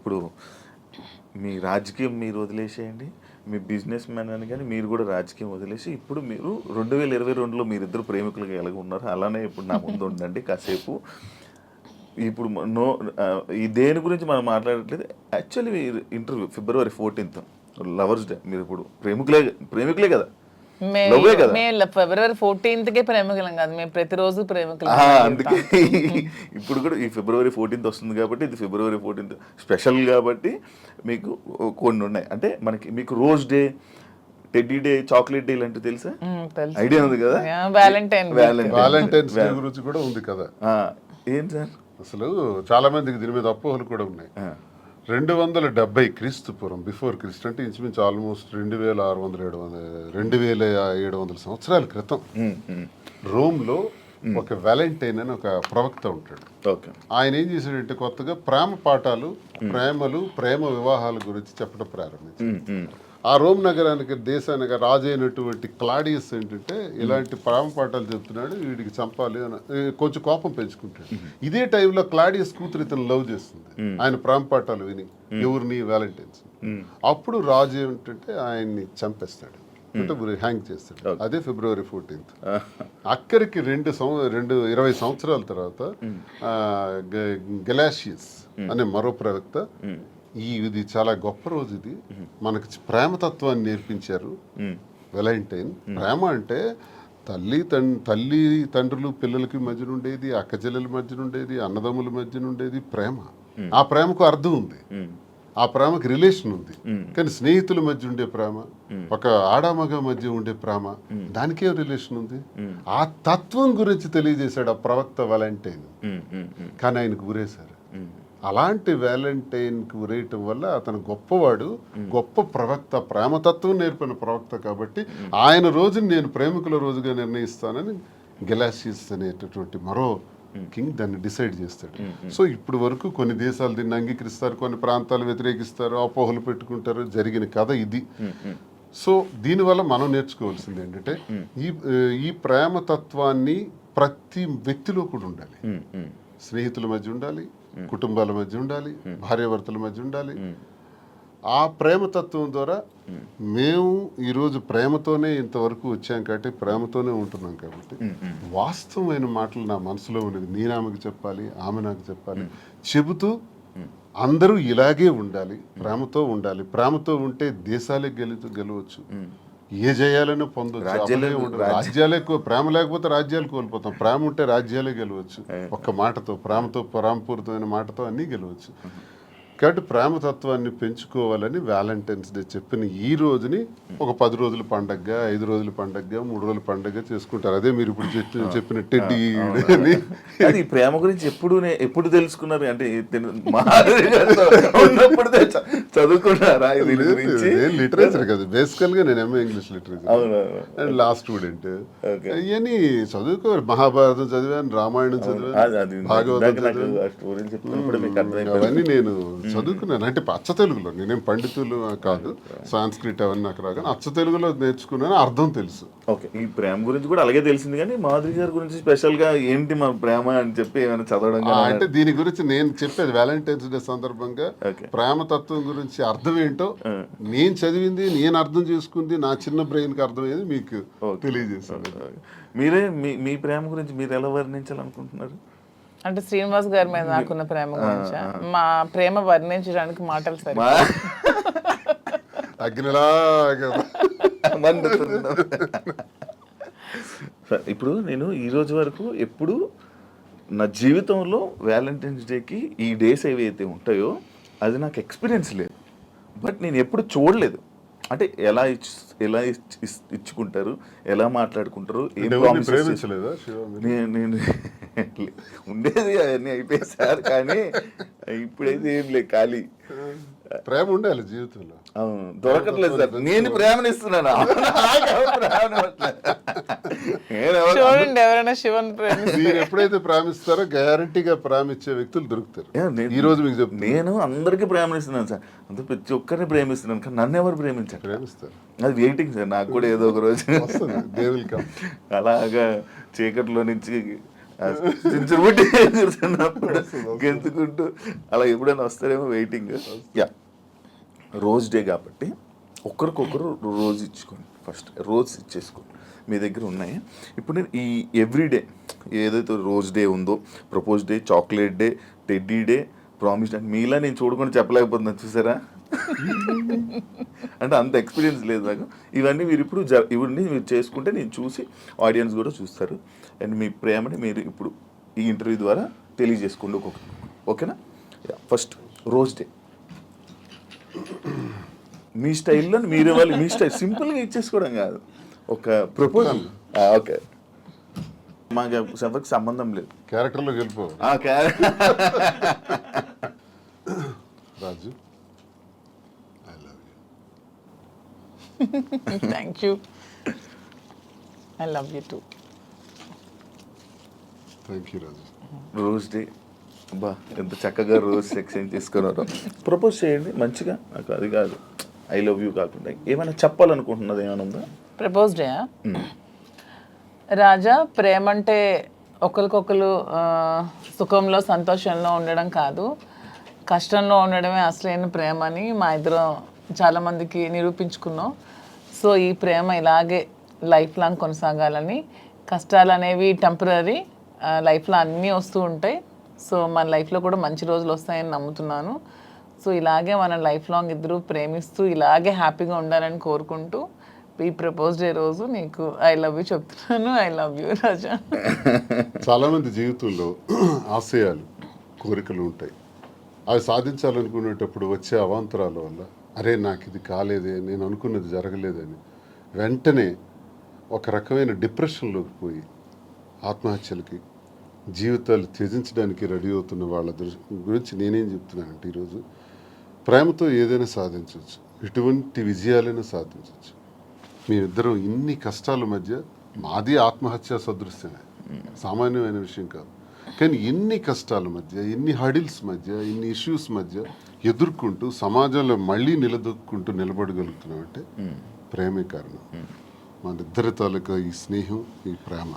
ఇప్పుడు మీ రాజకీయం మీరు వదిలేసేయండి, మీ బిజినెస్ మ్యాన్ అని కానీ మీరు కూడా రాజకీయం వదిలేసి ఇప్పుడు మీరు 2022లో మీరిద్దరు ప్రేమికులుగా ఎలాగ ఉన్నారు అలానే ఇప్పుడు నా ముందు ఉండండి కాసేపు. ఇప్పుడు ఈ దేని గురించి మనం మాట్లాడట్లేదు. Actually interview February 14th lovers day. మీరు ఇప్పుడు ప్రేమికులే కదా, లవ్వే కదా. మేము February 14th ప్రేమికులం కాదు, మేము ప్రతిరోజు ప్రేమికులం. అందుకే ఇప్పుడు కూడా ఈ February 14th వస్తుంది కాబట్టి ఇది February 14th స్పెషల్ కాబట్టి మీకు కొన్ని ఉన్నాయి. అంటే మీకు rose day, teddy day, chocolate day ఇలాంటివి తెలుసా? ఐడియా ఉంది కదా. వ్యాలంటైన్స్ డే గురించి కూడా ఉంది కదా. ఏం సార్ అసలు చాలా మందికి దీని మీద అపోహలు కూడా ఉన్నాయి. 270 క్రీస్తు పూర్వం, బిఫోర్ క్రీస్తు, అంటే ఇంచుమించు ఆల్మోస్ట్ 2700 సంవత్సరాల క్రితం రోమ్లో ఒక వ్యాలంటైన్ అని ఒక ప్రవక్త ఉంటాడు. ఆయన ఏం చేశాడంటే కొత్తగా ప్రేమ పాఠాలు, ప్రేమ వివాహాల గురించి చెప్పడం ప్రారంభించాడు. ఆ రోమ్ నగరానికి, దేశానికి రాజు అయినటువంటి క్లాడియస్ ఏంటంటే ఇలాంటి ప్రేమ పాఠాలు చెప్తున్నాడు, వీడికి చంపాలి అని కొంచెం కోపం పెంచుకుంటాడు. ఇదే టైంలో క్లాడియస్ కూతురు ఇతను లవ్ చేస్తుంది, ఆయన ప్రేమ పాఠాలు విని, ఎవరిని, వ్యాలంటైన్స్. అప్పుడు రాజు ఏమిటంటే ఆయన్ని చంపేస్తాడు, అంటే హ్యాంగ్ చేస్తాడు. అదే February 14th. అక్కడికి 20 సంవత్సరాల తర్వాత గెలాషియస్ అనే మరో ప్రవక్త ఇది చాలా గొప్ప రోజు, ఇది మనకి ప్రేమతత్వాన్ని నేర్పించారు వ్యాలంటైన్. ప్రేమ అంటే తల్లి తండ్రులు పిల్లలకి మధ్యన ఉండేది, అక్క చెల్లెల మధ్యన ఉండేది, అన్నదమ్ముల మధ్యన ఉండేది ప్రేమ. ఆ ప్రేమకు అర్థం ఉంది, ఆ ప్రేమకి రిలేషన్ ఉంది. కానీ స్నేహితుల మధ్య ఉండే ప్రేమ, ఒక ఆడామగ మధ్య ఉండే ప్రేమ, దానికేం రిలేషన్ ఉంది? ఆ తత్వం గురించి తెలియజేశాడు ఆ ప్రవక్త వ్యాలంటైన్. కానీ ఆయనకు గురేశారు. అలాంటి వ్యాలంటైన్కి ఉరేయటం వల్ల అతను గొప్పవాడు, గొప్ప ప్రవక్త, ప్రేమతత్వం నేర్పిన ప్రవక్త. కాబట్టి ఆయన రోజుని నేను ప్రేమికుల రోజుగా నిర్ణయిస్తానని గెలాషియస్ అనేటటువంటి మరో కింగ్ దాన్ని డిసైడ్ చేస్తాడు. సో ఇప్పుడు వరకు కొన్ని దేశాలు దీన్ని అంగీకరిస్తారు, కొన్ని ప్రాంతాలు వ్యతిరేకిస్తారు, అపోహలు పెట్టుకుంటారు. జరిగిన కథ ఇది. సో దీనివల్ల మనం నేర్చుకోవాల్సింది ఏంటంటే ఈ ప్రేమతత్వాన్ని ప్రతి వ్యక్తిలో కూడా ఉండాలి. స్నేహితుల మధ్య ఉండాలి, కుటుంబాల మధ్య ఉండాలి, భార్యాభర్తల మధ్య ఉండాలి. ఆ ప్రేమతత్వం ద్వారా మేము ఈరోజు ప్రేమతోనే ఇంతవరకు వచ్చాం కాబట్టి, ప్రేమతోనే ఉంటున్నాం కాబట్టి, వాస్తవమైన మాటలు నా మనసులో ఉండేది నేను ఆమెకు చెప్పాలి, ఆమె నాకు చెప్పాలి, చెబుతూ అందరూ ఇలాగే ఉండాలి, ప్రేమతో ఉండాలి. ప్రేమతో ఉంటే దేశాలే గెలవచ్చు, ఏ జయాలను పొందొచ్చు. రాజ్యాలే ప్రేమ లేకపోతే రాజ్యాలు కోల్పోతాం, ప్రేమ ఉంటే రాజ్యాలే గెలవచ్చు. ఒక్క మాటతో, ప్రేమపూరితమైన మాటతో అన్నీ గెలవచ్చు. కాబట్టి ప్రేమతత్వాన్ని పెంచుకోవాలని వ్యాలంటైన్స్ డే చెప్పిన ఈ రోజుని ఒక 10 రోజుల పండగగా, 5 రోజుల పండగగా, 3 రోజుల పండగగా చేసుకుంటారు. అదే మీరు ఇప్పుడు చెప్పిన టెడ్డీ అని. ఈ ప్రేమ గురించి ఎప్పుడు తెలుసుకున్నారు? అంటే చదువుకున్నారా? లిటరేచర్ కదా బేసికల్ గా. నేను MA English literature and law student. ఇవన్నీ చదువుకోవాలి. మహాభారతం చదివాను, రామాయణం చదివాను, భాగవతం చదివాను. అవన్నీ నేను చదువుకున్నాను. అంటే అచ్చ తెలుగులో, నేనేం పండితులు కాదు, సాంస్క్రిట్ అవన్నీ నాకు రాగా అచ్చ తెలుగులో నేర్చుకున్నాను, అర్థం తెలుసు. ఓకే, ఈ ప్రేమ గురించి కూడా అలాగే తెలిసింది. కానీ మాధురి గారి గురించి స్పెషల్ గా ఏంటి మా ప్రేమ అని చెప్పి ఏమైనా చదవడం? అంటే దీని గురించి నేను చెప్పేది వ్యాలంటైన్స్ డే సందర్భంగా ప్రేమతత్వం గురించి అర్థం ఏంటో నేను చదివింది, నేను అర్థం చేసుకుంది, నా చిన్న బ్రెయిన్ కి అర్థమయ్యేది మీకు తెలియజేస్తాను. మీరే మీ ప్రేమ గురించి మీరు ఎలా వర్ణించాలనుకుంటున్నారు? అంటే శ్రీనివాస్ గారి మీద నాకున్న ప్రేమ గురించి, మా ప్రేమ వర్ణించడానికి మాటలు సరే. ఇప్పుడు నేను ఈ రోజు వరకు ఎప్పుడు నా జీవితంలో వ్యాలంటైన్స్ డేకి ఈ డేస్ ఏవైతే ఉంటాయో అది నాకు ఎక్స్పీరియన్స్ లేదు. బట్ నేను ఎప్పుడు చూడలేదు. అంటే ఎలా ఇచ్చుకుంటారు, ఎలా మాట్లాడుకుంటారు, నేను ఉండేది అవన్నీ అయిపోయాయి సార్. కానీ ఇప్పుడైతే ఏం లేదు, ఖాళీ. ప్రేమ ఉండాలి జీవితంలో. దొరకట్లేదు సార్. నేను ప్రేమనిస్తున్నాను. చూడండి, ఎవరైనా శివన్ మీరు ఎప్పుడైతే ప్రేమిస్తారో గ్యారంటీగా ప్రేమించే వ్యక్తులు దొరుకుతారు. ఈ రోజు మీకు చెప్తాను, నేను అందరికీ ప్రేమనిస్తున్నాను సార్. అంత ప్రతి ఒక్కరిని ప్రేమిస్తున్నాను, కానీ నన్ను ఎవరు ప్రేమించారు? ప్రేమిస్తారు. అది వెయిటింగ్ సార్. నాకు కూడా ఏదో ఒక రోజు దేవుల్ అలాగా చీకట్లో నుంచి చించుబుట్టి కూర్చున్నప్పుడు గెంతుకుంటూ అలా ఎప్పుడైనా వస్తారేమో వెయిటింగ్. యా, రోజ్ డే కాబట్టి ఒకరికొకరు రోజు ఇచ్చుకోండి. ఫస్ట్ రోజు ఇచ్చేసుకోండి, మీ దగ్గర ఉన్నాయి. ఇప్పుడు నేను ఈ ఎవ్రీడే ఏదైతే రోజ్ డే ఉందో, propose day, chocolate day, teddy day, promise day, మీలా నేను చూడకుండా చెప్పలేకపోతున్నాను చూసారా. అంటే అంత ఎక్స్పీరియన్స్ లేదు నాకు. ఇవన్నీ మీరు ఇప్పుడు ఇవన్నీ మీరు చేసుకుంటే నేను చూసి ఆడియన్స్ కూడా చూస్తారు. అండ్ మీ ప్రేమని మీరు ఇప్పుడు ఈ ఇంటర్వ్యూ ద్వారా తెలియజేసుకోండి ఒక్కొక్కరు. ఓకేనా? ఫస్ట్ రోజ్ డే మీ స్టైల్లో మీరు వాళ్ళు మీ స్టైల్ సింపుల్గా ఇచ్చేసుకోవడం కాదు, ఒక ప్రపోజల్. ఓకే, మాకు ఎవరికి సంబంధం లేదు, క్యారెక్టర్లోకి వెళ్ళిపో. Raju, I love you. Thank you. I love you too. Thank you Raju. Rose day, బా ఎంత చక్కగా రోజ్ ఎక్స్చేంజ్ చేసుకున్నారో. ప్రపోజ్ చేయండి మంచిగా. నాకు అది కాదు, ఐ లవ్ యూ కాకుండా ఏమైనా చెప్పాలనుకుంటున్నది ఏమైనా ఉందా? ప్రపోజ్ డే రాజా, ప్రేమ అంటే ఒకరికొకరు సుఖంలో సంతోషంలో ఉండడం కాదు, కష్టంలో ఉండడమే అసలైన ప్రేమ అని మా ఇద్దరం చాలామందికి నిరూపించుకున్నాం. సో ఈ ప్రేమ ఇలాగే లైఫ్ లాంగ్ కొనసాగాలని. కష్టాలు అనేవి టెంపరీ, లైఫ్లో అన్నీ వస్తూ ఉంటాయి. సో మన లైఫ్లో కూడా మంచి రోజులు వస్తాయని నమ్ముతున్నాను. సో ఇలాగే మన లైఫ్ లాంగ్ ఇద్దరు ప్రేమిస్తూ ఇలాగే హ్యాపీగా ఉండాలని కోరుకుంటూ ఈ ప్రపోజ్ డే రోజు నీకు ఐ లవ్ యూ చెప్తున్నాను. ఐ లవ్ యూ రాజా. చాలామంది జీవితంలో ఆశయాలు, కోరికలు ఉంటాయి. అవి సాధించాలనుకునేటప్పుడు వచ్చే అవాంతరాల వల్ల అరే నాకు ఇది కాలేదే, నేను అనుకున్నది జరగలేదని వెంటనే ఒక రకమైన డిప్రెషన్లోకి పోయి ఆత్మహత్యలకి, జీవితాలు త్యజించడానికి రెడీ అవుతున్న వాళ్ళ గురించి నేనేం చెప్తున్నానంటే, ఈరోజు ప్రేమతో ఏదైనా సాధించవచ్చు, ఎటువంటి విజయాలైనా సాధించవచ్చు. మేమిద్దరం ఇన్ని కష్టాల మధ్య, మాది ఆత్మహత్య సదృశ్యమే, సామాన్యమైన విషయం కాదు. కానీ ఎన్ని కష్టాల మధ్య, ఎన్ని హడిల్స్ మధ్య, ఇన్ని ఇష్యూస్ మధ్య ఎదుర్కొంటూ సమాజంలో మళ్ళీ నిలదొక్కుంటూ నిలబడగలుగుతున్నామంటే ప్రేమే కారణం. మన ఇద్దరి తాలూకా ఈ స్నేహం, ఈ ప్రేమ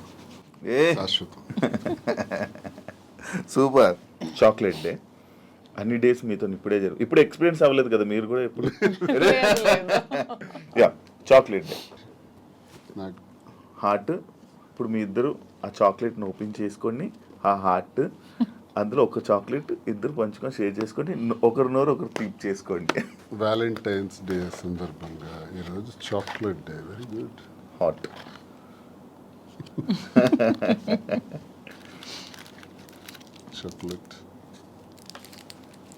శాశ్వతం. సూపర్. చాక్లెట్ డే అన్ని డేస్ మీతో ఇప్పుడే ఇప్పుడు ఎక్స్పీరియన్స్ అవ్వలేదు కదా మీరు కూడా ఇప్పుడు. యా, చాక్లెట్ డే నాకు హార్ట్. ఇప్పుడు మీ ఇద్దరు ఆ చాక్లెట్ని ఓపెన్ చేసుకొని ఆ హార్ట్ అందులో ఒక చాక్లెట్ ఇద్దరు పంచుకొని షేర్ చేసుకొని ఒకరి నోరు ఒకరు తీప్ చేసుకోండి. వ్యాలంటైన్స్ డే సందర్భంగా ఈరోజు chocolate day. Very good. Hot. Chocolate,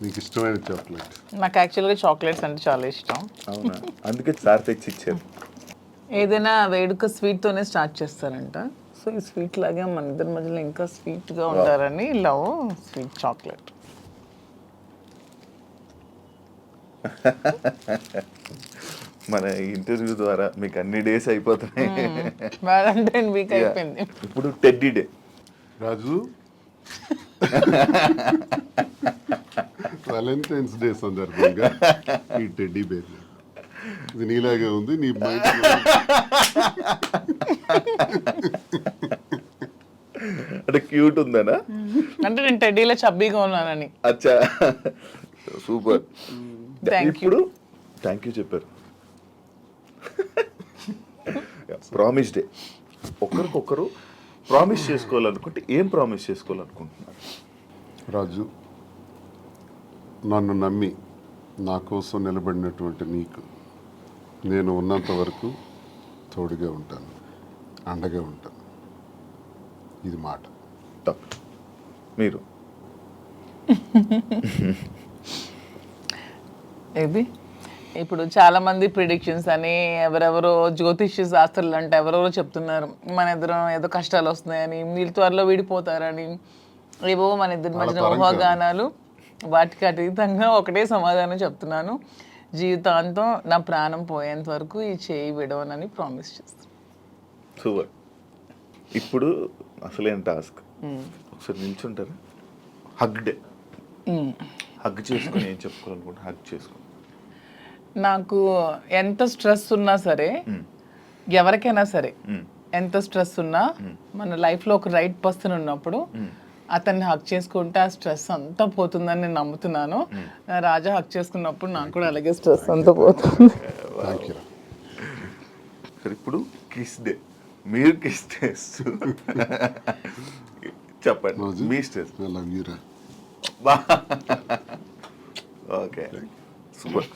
నీకు ఇష్టమైన చాక్లెట్? నాకు యాక్చువల్గా చాక్లెట్స్ అంటే చాలా ఇష్టం. అవునా? అందుకే సార్ తెచ్చి ఇచ్చారు. ఏదైనా వేడుక స్వీట్తోనే స్టార్ట్ చేస్తారంట. సో ఈ స్వీట్ లాగే మన ఇద్దరి మధ్యలో ఇంకా స్వీట్గా ఉంటారని లవ్ స్వీట్ చాక్లెట్. మన ఇంటర్వ్యూ ద్వారా మీకు అన్ని డేస్ అయిపోతున్నాయి. వ్యాలంటైన్ వీక్ అయిపోయింది. ఇప్పుడు టెడ్డీ డే. రాజు, వ్యాలంటైన్స్ డే సందర్భంగా ఈ టెడ్డీ బేర్ ఇది నీలాగే ఉంది, నీ మైండ్ అంటే క్యూట్ ఉందనా? అంటే నేను టెడ్డీలో చబ్బీగా ఉన్నానని. అచ్చా, సూపర్. Thank ఇప్పుడు థ్యాంక్ యూ చెప్పారు. Promise day. ఒకరికొకరు ప్రామిస్ చేసుకోవాలనుకుంటే ఏం ప్రామిస్ చేసుకోవాలనుకుంటున్నారు? రాజు, నన్ను నమ్మి నా కోసం నిలబడినటువంటి నీకు నేను ఉన్నంత వరకు తోడుగా ఉంటాను, అండగా ఉంటాను. ఇది మాట. తప్పు. మీరు ఇది ఇప్పుడు చాలా మంది ప్రిడిక్షన్స్ అని ఎవరెవరో జ్యోతిష్య శాస్త్రాలు అంటే ఎవరెవరో చెప్తున్నారు మన ఇద్దరం ఏదో కష్టాలు వస్తున్నాయని, వీళ్ళు త్వరలో విడిపోతారని, ఏవో మన ఇద్దరి మధ్యన ఊహాగానాలు. వాటికి అతీతంగా ఒకటే సమాధానం చెప్తున్నాను, జీవితాంతం నా ప్రాణం పోయేంత వరకు ఈ చేయి విడవనని ప్రామిస్ చేస్తాను. సూపర్. ఇప్పుడు అసలేం టాస్క్. ఒకసారి నిల్చుంటారా? Hug day. హగ్ చేసుకొని ఏం చెప్పుకోవాలనుకుంటే హగ్ చేసుకోండి. నాకు ఎంత స్ట్రెస్ ఉన్నా సరే, ఎవరికైనా సరే ఎంత స్ట్రెస్ ఉన్నా మన లైఫ్లో ఒక రైట్ పర్సన్ ఉన్నప్పుడు అతన్ని హక్ చేసుకుంటే ఆ స్ట్రెస్ అంతా పోతుందని నేను నమ్ముతున్నాను. రాజా హక్ చేసుకున్నప్పుడు నాకు కూడా అలాగే స్ట్రెస్ అంతా పోతుంది. Thank you. సరే ఇప్పుడు కిస్ డే, మీరు కిస్ చేస్తూ చెప్పండి మీ స్ట్రెస్. ఐ లవ్ యూ రా. Okay super.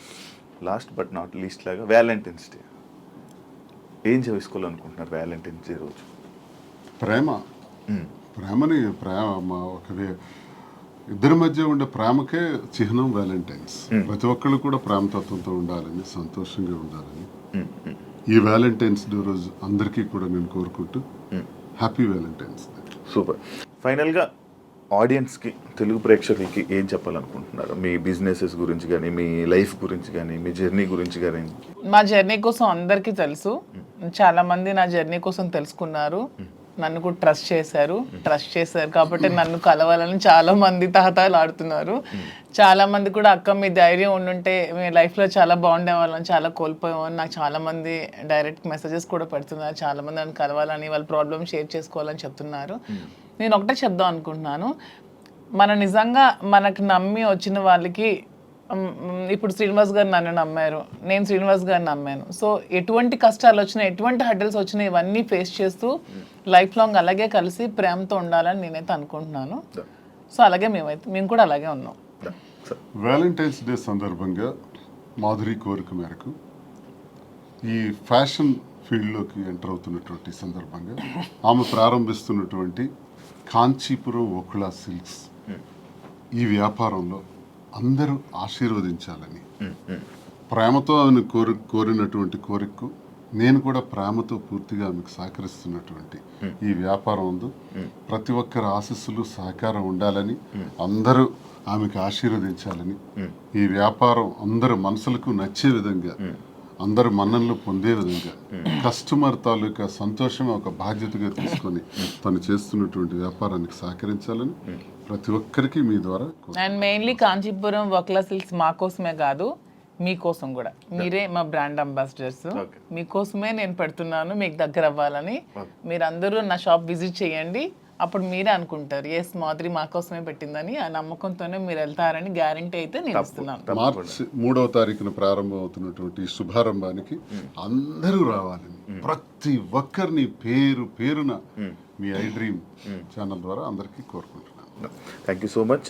Last but not least లాగా వ్యాలంటైన్స్ డే ఏం చేసుకోవాలనుకుంటున్నారు వ్యాలంటైన్స్ డే రోజు? ప్రేమని ఇద్దరి మధ్య ఉండే ప్రేమకే చిహ్నం వ్యాలంటైన్స్. ప్రతి ఒక్కళ్ళు కూడా ప్రేమతత్వంతో ఉండాలని, సంతోషంగా ఉండాలని ఈ వ్యాలంటైన్స్ డే రోజు అందరికీ కూడా నేను కోరుకుంటూ హ్యాపీ వ్యాలంటైన్స్ డే. సూపర్. ఫైనల్గా ఆడియన్స్కి, తెలుగు ప్రేక్షకులకి ఏం చెప్పాలనుకుంటున్నారు? మీ బిజినెసెస్ గురించి కానీ, మీ లైఫ్ గురించి కానీ, మీ జర్నీ గురించి కానీ. మా జర్నీ కోసం అందరికీ తెలుసు. చాలా మంది నా జర్నీ కోసం తెలుసుకున్నారు, నన్ను కూడా ట్రస్ట్ చేశారు కాబట్టి నన్ను కలవాలని చాలా మంది తహతాలు ఆడుతున్నారు. చాలా మంది కూడా అక్క మీ ధైర్యం ఉండుంటే మీ లైఫ్లో చాలా బాగుండేవాళ్ళని, చాలా కోల్పోయామని నాకు చాలా మంది డైరెక్ట్ మెసేజెస్ కూడా పెడుతున్నారు. చాలా మంది నన్ను కలవాలని, వాళ్ళ ప్రాబ్లమ్ షేర్ చేసుకోవాలని చెప్తున్నారు. నేను ఒకటే చెప్దాం అనుకుంటున్నాను, నిజంగా మనకు నమ్మి వచ్చిన వాళ్ళకి, ఇప్పుడు శ్రీనివాస్ గారు నన్ను నమ్మారు, నేను శ్రీనివాస్ గారిని నమ్మాను. సో ఎటువంటి కష్టాలు వచ్చినా, ఎటువంటి హడ్డల్స్ వచ్చినా ఇవన్నీ ఫేస్ చేస్తూ లైఫ్ లాంగ్ అలాగే కలిసి ప్రేమతో ఉండాలని నేనైతే అనుకుంటున్నాను. సో అలాగే మేము కూడా అలాగే ఉన్నాం. వ్యాలంటైన్స్ డే సందర్భంగా మాధురి కోరిక మేరకు ఈ ఫ్యాషన్ ఫీల్డ్లోకి ఎంటర్ అవుతున్నటువంటి సందర్భంగా ఆమె ప్రారంభిస్తున్నటువంటి కాంచీపురం ఓకులా సిల్క్స్ ఈ వ్యాపారంలో అందరూ ఆశీర్వదించాలని, ప్రేమతో ఆమెను కోరినటువంటి కోరికకు నేను కూడా ప్రేమతో పూర్తిగా ఆమెకు సహకరిస్తున్నటువంటి ఈ వ్యాపారం ఉంది. ప్రతి ఒక్కరి ఆశీస్సులు, సహకారం ఉండాలని, అందరూ ఆమెకు ఆశీర్వదించాలని, ఈ వ్యాపారం అందరి మనసులకు నచ్చే విధంగా, అందరు మన్ననలు పొందే విధంగా, కస్టమర్ తాలూకా సంతోషం ఒక బాధ్యతగా తీసుకొని తను చేస్తున్నటువంటి వ్యాపారానికి సహకరించాలని ప్రతి ఒక్కరికి మీ ద్వారా. అండ్ మెయిన్లీ కాంచీపురం వక్లా సిల్క్స్ మా కోసమే కాదు, మీకోసం కూడా. మీరే మా బ్రాండ్ అంబాసిడర్స్. మీకోసమే నేను పెడుతున్నాను, మీకు దగ్గర అవ్వాలని. మీరందరూ నా షాప్ విజిట్ చేయండి, అప్పుడు మీరే అనుకుంటారు ఎస్ మాధురి మా కోసమే పెట్టిందని. ఆ నమ్మకంతోనే మీరు వెళ్తారని గ్యారంటీ అయితే నేను ఇస్తున్నాను. మార్చి 3వ తారీఖున ప్రారంభం అవుతున్నటువంటి ఈ శుభారంభానికి అందరూ రావాలని ప్రతి ఒక్కరిని పేరు పేరున మీ ఐ డ్రీమ్ ఛానల్ ద్వారా అందరికీ కోరుకుంటున్నాను. Thank you so much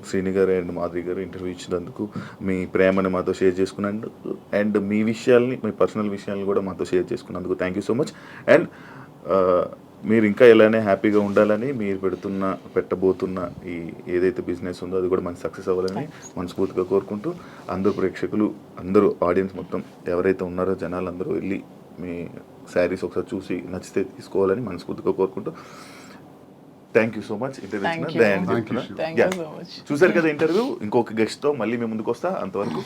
Srini గారు అండ్ మాధురి గారు ఇంటర్వ్యూ ఇచ్చినందుకు, మీ ప్రేమని మాతో షేర్ చేసుకున్నందుకు, అండ్ మీ విషయాల్ని, మీ పర్సనల్ విషయాలను కూడా మాతో షేర్ చేసుకున్నందుకు thank you so much. And మీరు ఇంకా ఇలానే హ్యాపీగా ఉండాలని, మీరు పెట్టబోతున్న ఈ ఏదైతే బిజినెస్ ఉందో అది కూడా మంచి సక్సెస్ అవ్వాలని మనస్ఫూర్తిగా కోరుకుంటూ, అందరూ ప్రేక్షకులు, అందరూ ఆడియన్స్ మొత్తం ఎవరైతే ఉన్నారో జనాలు అందరూ వెళ్ళి మీ శారీస్ ఒకసారి చూసి నచ్చితే తీసుకోవాలని మనస్ఫూర్తిగా కోరుకుంటూ thank you so much. Interview చూసారు కదా ఇంటర్వ్యూ. ఇంకొక గెస్ట్తో మళ్ళీ మేము ముందుకు వస్తా. అంతవరకు